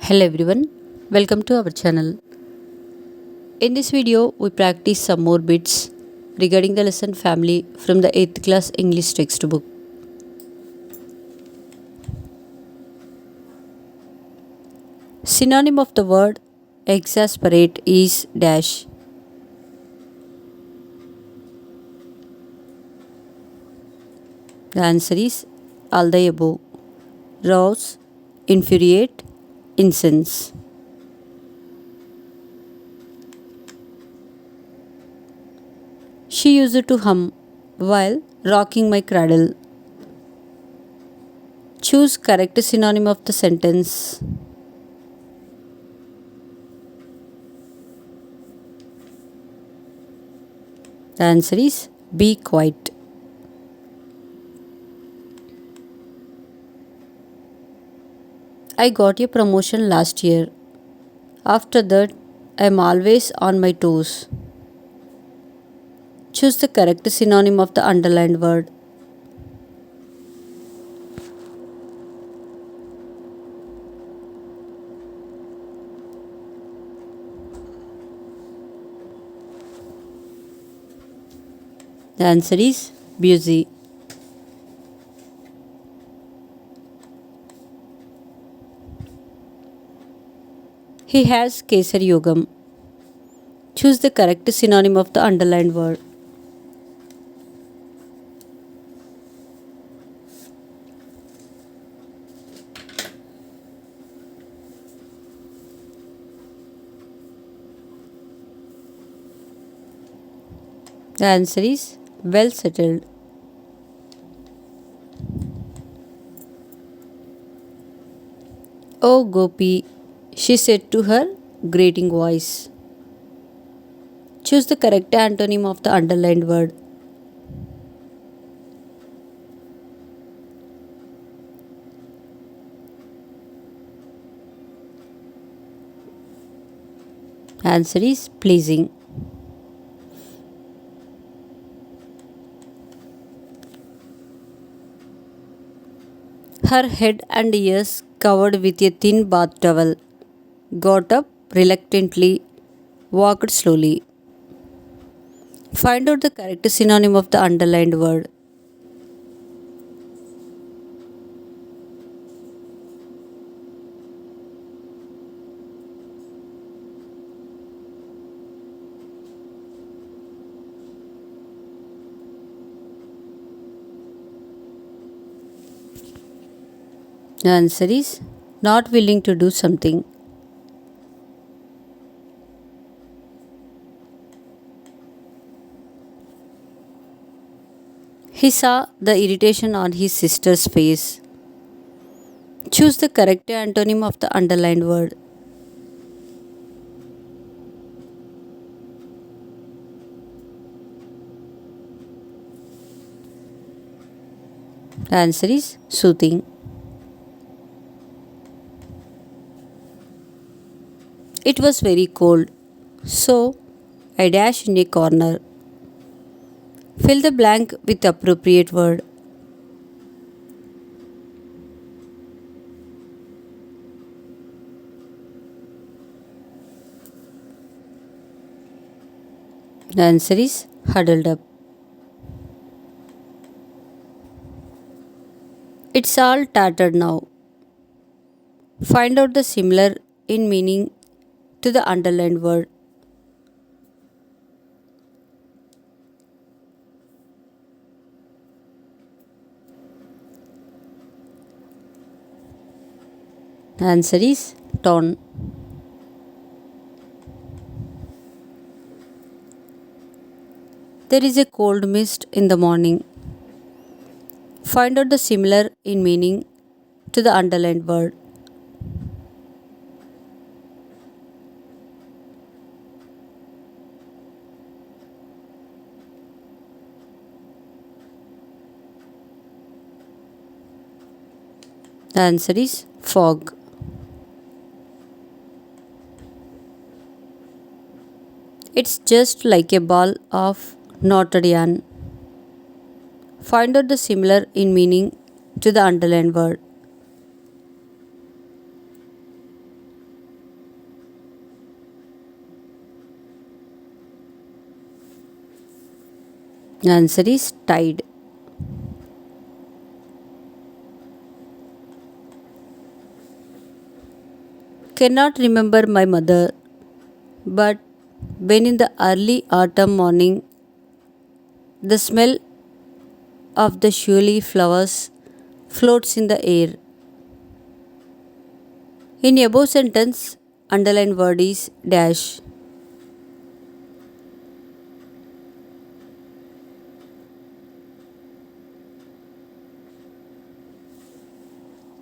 Hello everyone, welcome to our channel. In this video, we practice some more bits regarding the lesson family from the 8th class English textbook. Synonym of the word exasperate is dash. The answer is all the above. Rouse, infuriate, incense. She used to hum while rocking my cradle. Choose correct synonym of the sentence. The answer is be quiet. I got a promotion last year. After that, I am always on my toes. Choose the correct synonym of the underlined word. The answer is busy. He has Kesariyogam. Choose the correct synonym of the underlined word. The answer is well settled. Oh Gopi, she said to her grating voice. Choose the correct antonym of the underlined word. Answer is pleasing. Her head and ears covered with a thin bath towel. Got up reluctantly, walked slowly. Find out the correct synonym of the underlined word. The answer is not willing to do something. He saw the irritation on his sister's face. Choose the correct antonym of the underlined word. The answer is soothing. It was very cold, so I dashed in a corner. Fill the blank with the appropriate word. The answer is huddled up. It's all tattered now. Find out the similar in meaning to the underlined word. The answer is torn. There is a cold mist in the morning. Find out the similar in meaning to the underlined word. The answer is fog. It's just like a ball of knotted yarn. Find out the similar in meaning to the underlined word. Answer is tied. Cannot remember my mother, but when in the early autumn morning the smell of the surely flowers floats in the air. In above sentence, underline word is dash.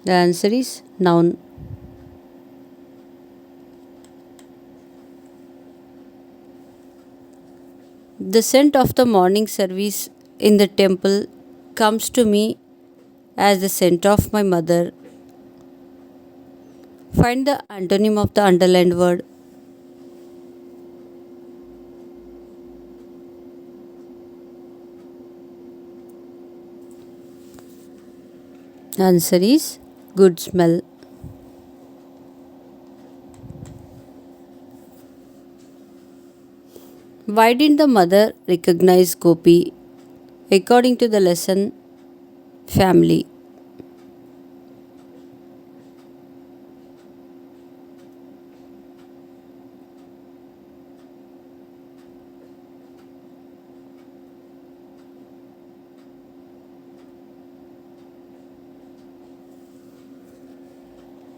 The answer is noun. The scent of the morning service in the temple comes to me as the scent of my mother. Find the antonym of the underlined word. Answer is good smell. Why didn't the mother recognize Gopi according to the lesson family?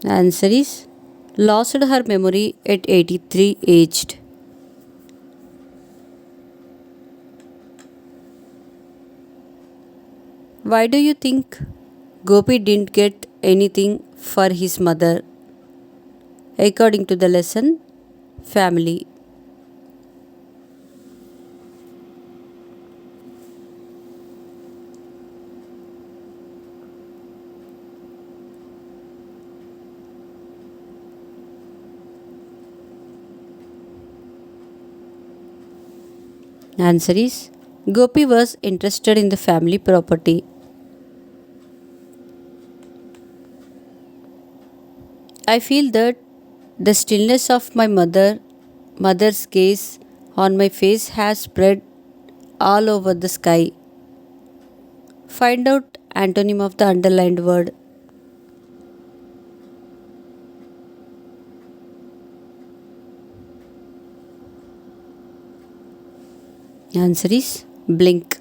Answer is lost her memory at 83 aged. Why do you think Gopi didn't get anything for his mother according to the lesson family? Answer is Gopi was interested in the family property. I feel that the stillness of my mother's gaze on my face has spread all over the sky. Find out antonym of the underlined word. Answer is blink.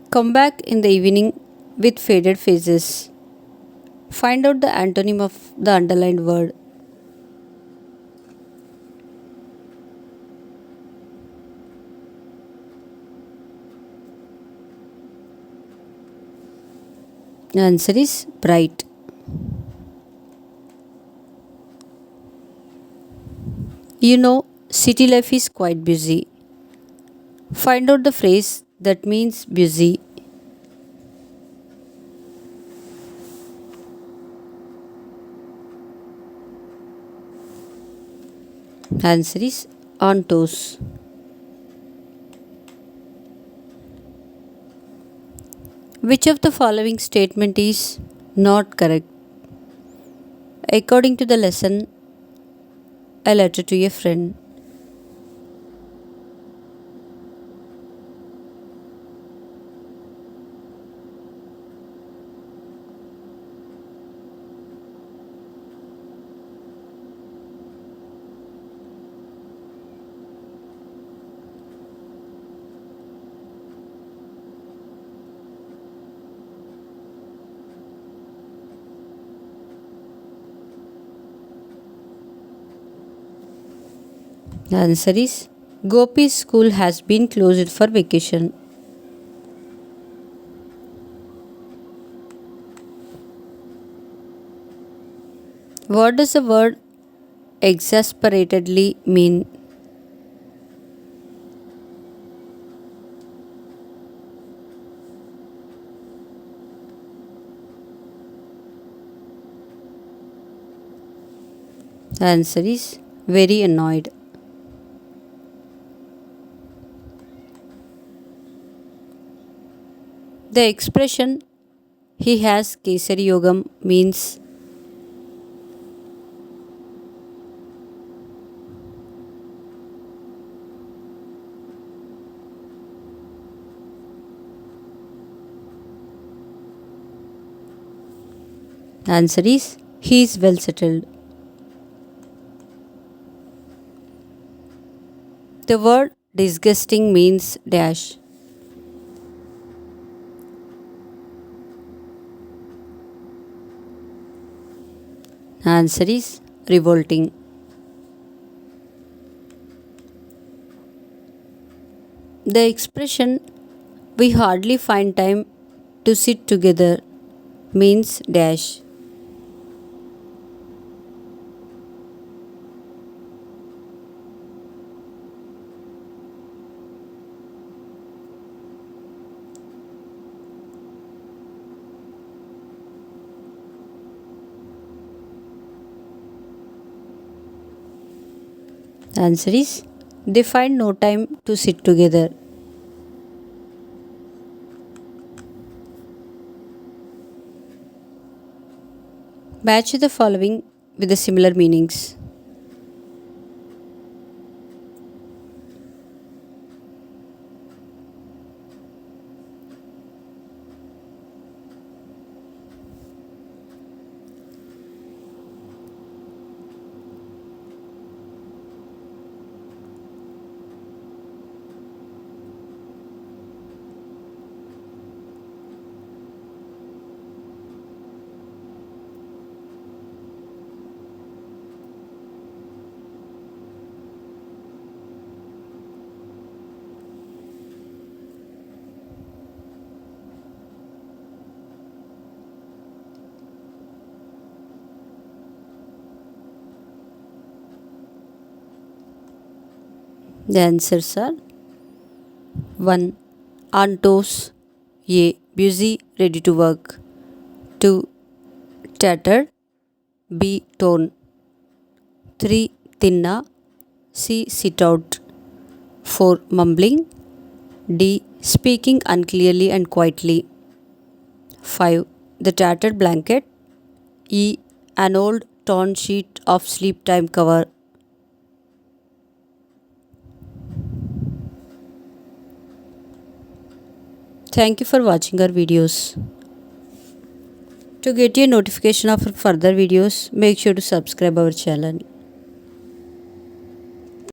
Come back in the evening with faded faces. Find out the antonym of the underlined word. Answer is bright. You know, city life is quite busy. Find out the phrase that means busy. Answer is on toes. Which of the following statement is not correct? According to the lesson, a letter to a friend. The answer is Gopi's school has been closed for vacation. What does the word exasperatedly mean? The answer is very annoyed. The expression he has Kesariyogam means Answer is he is well settled. The word disgusting means dash. Answer is revolting. The expression we hardly find time to sit together means dash. Answer is they find no time to sit together. Match the following with the similar meanings. The answers are 1. On toes. A. Busy, ready to work. 2. Tattered. B. Torn. 3. Thinna. C. Sit out. 4. Mumbling. D. Speaking unclearly and quietly. 5. The tattered blanket. E. An old torn sheet of sleep time cover. Thank you for watching our videos. To get a notification of further videos, make sure to subscribe our channel.